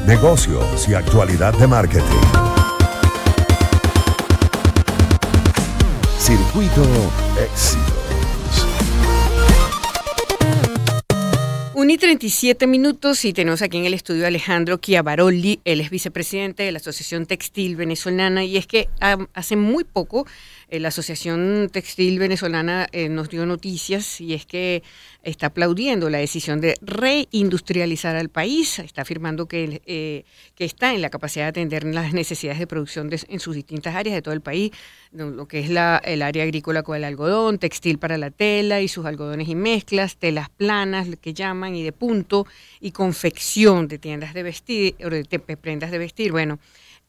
negocios y actualidad de marketing. Circuito Éxitos. 1:37 y tenemos aquí en el estudio a Alejandro Chiavaroli. Él es vicepresidente de la Asociación Textil Venezolana, y es que hace muy poco la Asociación Textil Venezolana nos dio noticias, y es que está aplaudiendo la decisión de reindustrializar al país. Está afirmando que está en la capacidad de atender las necesidades de producción en sus distintas áreas de todo el país, lo que es el área agrícola con el algodón, textil para la tela y sus algodones y mezclas, telas planas, lo que llaman, y de punto, y confección de tiendas de vestir, o de prendas de vestir. Bueno,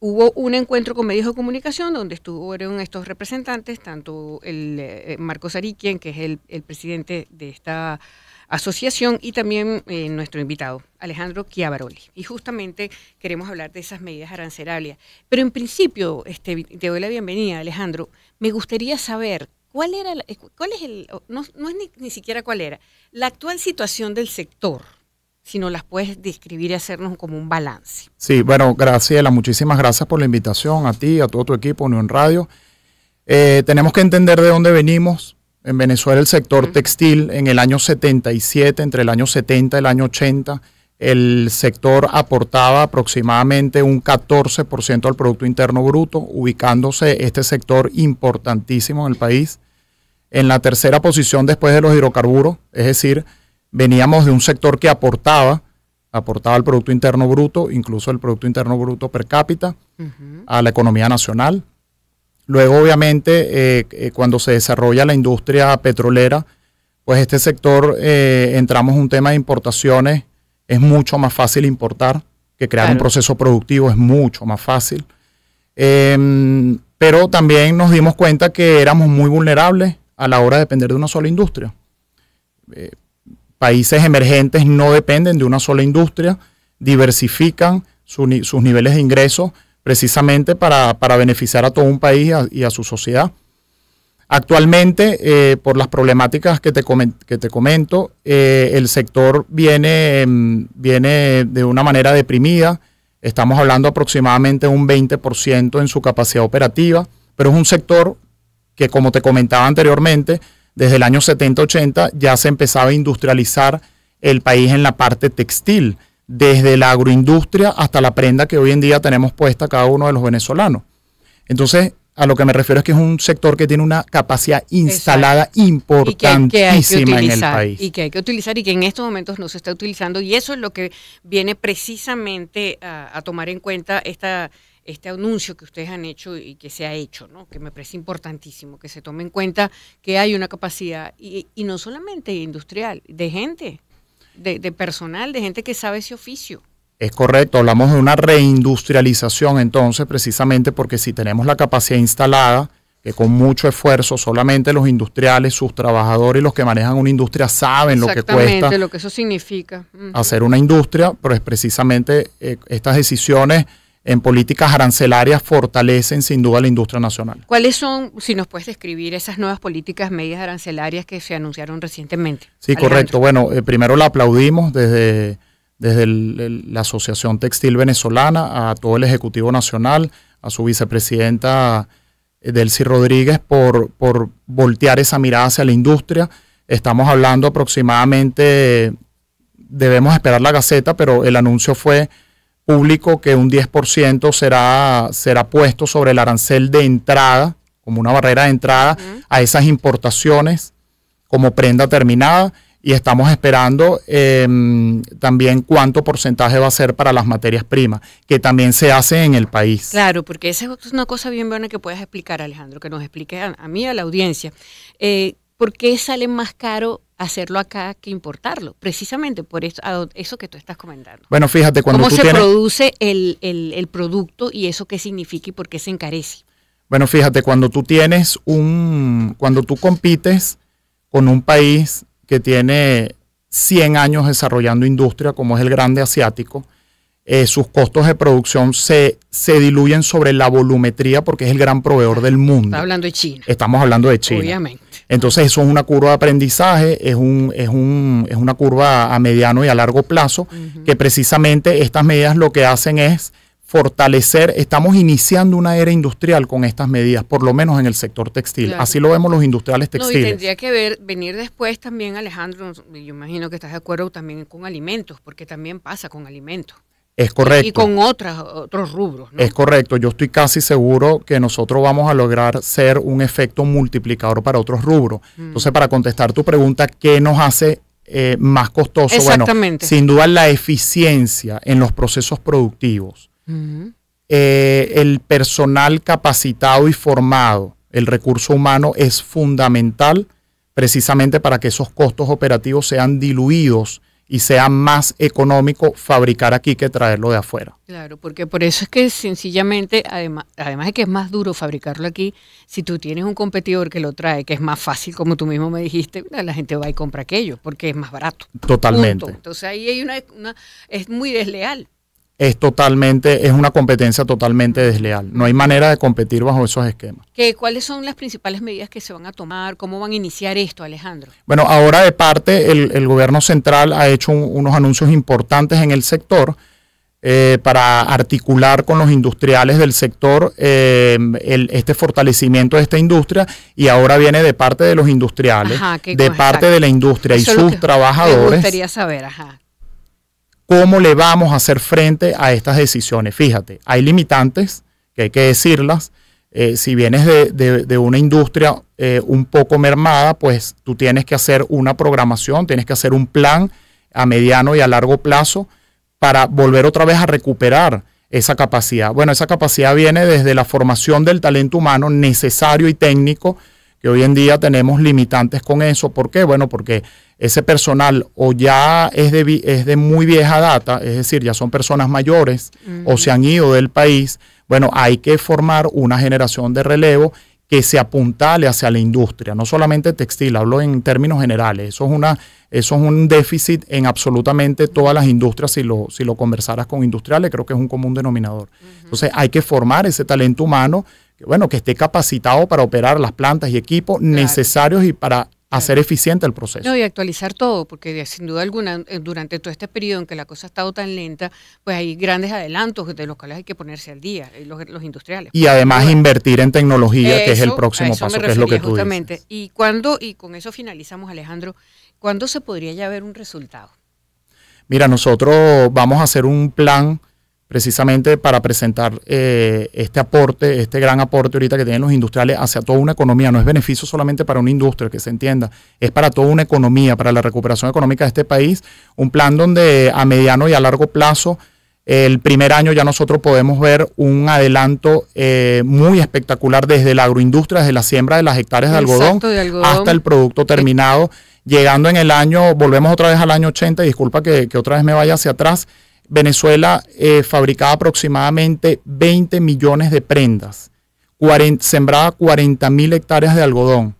hubo un encuentro con medios de comunicación donde estuvieron estos representantes, tanto el Marcos Ariquien, que es el presidente de esta asociación, y también nuestro invitado, Alejandro Chiavaroli. Y justamente queremos hablar de esas medidas arancelarias. Pero en principio, te doy la bienvenida, Alejandro. Me gustaría saber cuál es no es ni siquiera cuál era, la actual situación del sector, si nos las puedes describir y hacernos como un balance. Sí, bueno, Graciela, muchísimas gracias por la invitación, a ti, a todo tu equipo, Unión Radio. Tenemos que entender de dónde venimos. En Venezuela el sector textil en el año 77, entre el año 70 y el año 80, el sector aportaba aproximadamente un 14% al Producto Interno Bruto, ubicándose este sector importantísimo en el país en la tercera posición después de los hidrocarburos. Es decir, veníamos de un sector que aportaba al Producto Interno Bruto, incluso el Producto Interno Bruto per cápita, a la economía nacional. Luego, obviamente, cuando se desarrolla la industria petrolera, pues este sector, entramos en un tema de importaciones. Es mucho más fácil importar que crear un proceso productivo, es mucho más fácil. Pero también nos dimos cuenta que éramos muy vulnerables a la hora de depender de una sola industria. Países emergentes no dependen de una sola industria, diversifican sus niveles de ingresos precisamente para beneficiar a todo un país y a su sociedad. Actualmente, por las problemáticas que te comento, el sector viene de una manera deprimida. Estamos hablando aproximadamente de un 20% en su capacidad operativa, pero es un sector que, como te comentaba anteriormente, desde el año 70-80 ya se empezaba a industrializar el país en la parte textil, desde la agroindustria hasta la prenda que hoy en día tenemos puesta cada uno de los venezolanos. Entonces, a lo que me refiero es que es un sector que tiene una capacidad instalada importantísima en el país. Y que hay que utilizar, y que en estos momentos no se está utilizando, y eso es lo que viene precisamente a tomar en cuenta este anuncio que ustedes han hecho y que se ha hecho, ¿no? Que me parece importantísimo, que se tome en cuenta que hay una capacidad, y no solamente industrial, de gente, de personal, de gente que sabe ese oficio. Es correcto, hablamos de una reindustrialización entonces, precisamente porque si tenemos la capacidad instalada, que con mucho esfuerzo solamente los industriales, sus trabajadores y los que manejan una industria saben lo que cuesta. Exactamente, lo que eso significa. Hacer una industria, pero es precisamente estas decisiones en políticas arancelarias fortalecen sin duda la industria nacional. ¿Cuáles son, si nos puedes describir, esas nuevas políticas, medidas arancelarias que se anunciaron recientemente? Sí, Alejandro. Correcto. Bueno, primero la aplaudimos desde la Asociación Textil Venezolana, a todo el Ejecutivo Nacional, a su vicepresidenta Delcy Rodríguez por voltear esa mirada hacia la industria. Estamos hablando aproximadamente, debemos esperar la Gaceta, pero el anuncio fue público que un 10% será puesto sobre el arancel de entrada, como una barrera de entrada a esas importaciones como prenda terminada, y estamos esperando también cuánto porcentaje va a ser para las materias primas, que también se hace en el país. Claro, porque esa es una cosa bien buena que puedes explicar, Alejandro, que nos explique a mí y a la audiencia. ¿Por qué sale más caro hacerlo acá que importarlo? Precisamente por eso que tú estás comentando. Bueno, fíjate, cuando ¿Cómo se produce el producto y eso qué significa y por qué se encarece? Bueno, fíjate, cuando tú compites con un país que tiene 100 años desarrollando industria, como es el grande asiático, sus costos de producción se diluyen sobre la volumetría porque es el gran proveedor del mundo. Está hablando de China. Estamos hablando de China. Obviamente. Entonces eso es una curva de aprendizaje, es una curva a mediano y a largo plazo, que precisamente estas medidas lo que hacen es fortalecer. Estamos iniciando una era industrial con estas medidas, por lo menos en el sector textil. Claro. Así lo vemos los industriales textiles. No, y tendría que venir después también, Alejandro, yo imagino que estás de acuerdo también con alimentos, porque también pasa con alimentos. Es correcto. Y con otros rubros, ¿no? Es correcto. Yo estoy casi seguro que nosotros vamos a lograr ser un efecto multiplicador para otros rubros. Entonces, para contestar tu pregunta, ¿qué nos hace más costoso? Exactamente. Bueno, sin duda la eficiencia en los procesos productivos. El personal capacitado y formado, el recurso humano es fundamental precisamente para que esos costos operativos sean diluidos y sea más económico fabricar aquí que traerlo de afuera. Claro, porque por eso es que sencillamente, además de que es más duro fabricarlo aquí, si tú tienes un competidor que lo trae, que es más fácil, como tú mismo me dijiste, la gente va y compra aquello, porque es más barato. Totalmente. Punto. Entonces ahí hay es muy desleal. Es una competencia totalmente desleal. No hay manera de competir bajo esos esquemas. ¿Cuáles son las principales medidas que se van a tomar? ¿Cómo van a iniciar esto, Alejandro? Bueno, ahora de parte el gobierno central ha hecho unos anuncios importantes en el sector para articular con los industriales del sector este fortalecimiento de esta industria, y ahora viene de parte de los industriales, parte de la industria y sus trabajadores. Me gustaría saber, ¿cómo le vamos a hacer frente a estas decisiones? Fíjate, hay limitantes que hay que decirlas. Si vienes de una industria un poco mermada, pues tú tienes que hacer una programación, tienes que hacer un plan a mediano y a largo plazo para volver otra vez a recuperar esa capacidad. Bueno, esa capacidad viene desde la formación del talento humano necesario y técnico, que hoy en día tenemos limitantes con eso. ¿Por qué? Bueno, porque ese personal o ya es de muy vieja data, es decir, ya son personas mayores o se han ido del país. Bueno, hay que formar una generación de relevo que se apuntale hacia la industria, no solamente textil, hablo en términos generales. Eso es un déficit en absolutamente todas las industrias. Si lo conversaras con industriales, creo que es un común denominador. Entonces hay que formar ese talento humano que esté capacitado para operar las plantas y equipos necesarios y para hacer eficiente el proceso. No, y actualizar todo, porque sin duda alguna, durante todo este periodo en que la cosa ha estado tan lenta, pues hay grandes adelantos de los cuales hay que ponerse al día, los industriales. Y además invertir en tecnología, que es el próximo paso, que es lo que tú dices. Y con eso finalizamos, Alejandro, ¿cuándo se podría ya ver un resultado? Mira, nosotros vamos a hacer un plan precisamente para presentar este gran aporte ahorita que tienen los industriales hacia toda una economía. No es beneficio solamente para una industria, que se entienda, es para toda una economía, para la recuperación económica de este país. Un plan donde a mediano y a largo plazo, el primer año ya nosotros podemos ver un adelanto muy espectacular desde la agroindustria, desde la siembra de las hectáreas de algodón hasta el producto terminado. Llegando en el año, volvemos otra vez al año 80, disculpa que otra vez me vaya hacia atrás. Venezuela fabricaba aproximadamente 20 millones de prendas, sembraba 40.000 hectáreas de algodón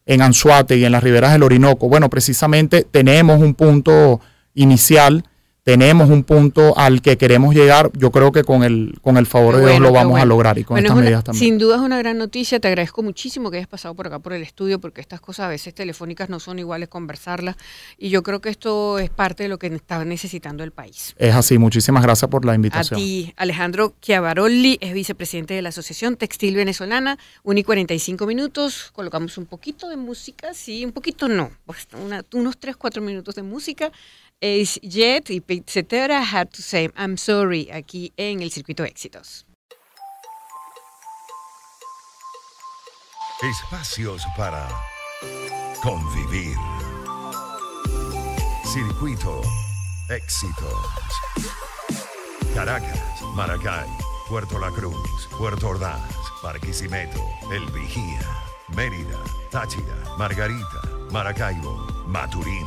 en Anzoátegui y en las riberas del Orinoco. Bueno, precisamente tenemos un punto inicial, tenemos un punto al que queremos llegar. Yo creo que con el favor de Dios lo vamos a lograr, y con estas medidas también. Sin duda es una gran noticia. Te agradezco muchísimo que hayas pasado por acá por el estudio, porque estas cosas a veces telefónicas no son iguales conversarlas, y yo creo que esto es parte de lo que está necesitando el país. Es así. Muchísimas gracias por la invitación. A ti, Alejandro Chiavarolli, es vicepresidente de la Asociación Textil Venezolana. 1:45 minutos. Colocamos un poquito de música, sí, un poquito no, pues unos 3-4 minutos de música. Es Jet y Pete Cetera, Had to Say I'm Sorry, aquí en el Circuito Éxitos. Espacios para convivir. Circuito Éxitos. Caracas, Maracay, Puerto La Cruz, Puerto Ordaz, Barquisimeto, El Vigía, Mérida, Táchira, Margarita, Maracaibo, Maturín.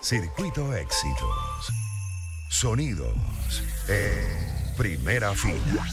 Circuito Éxitos. Sonidos en primera fila.